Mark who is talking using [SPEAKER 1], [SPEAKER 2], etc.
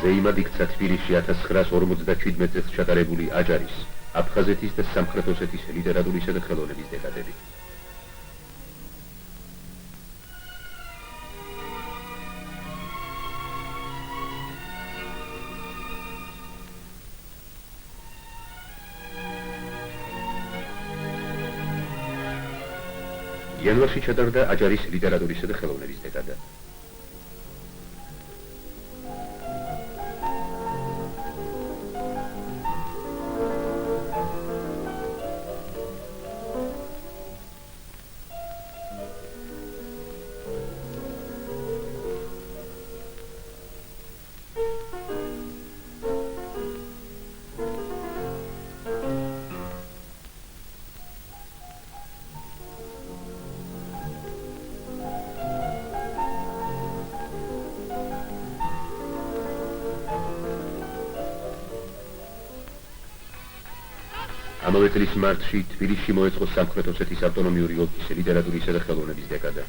[SPEAKER 1] ზეიმად იქცა თბილისში 1957 წელს ჩატარებული აჯარის, აფხაზეთის და სამხრეთ ოსეთის ლიტერატურისა და ხელოვნების დეკადები. იანვარში ჩატარდა აჯარის ლიტერატურისა და ხელოვნების დეკადა. ამავე წლის მარტში თბილისში მოეწყო სამხრეთ ოსეთის ავტონომიური ოლქის ლიტერატურისა და ხელოვნების დეკადა.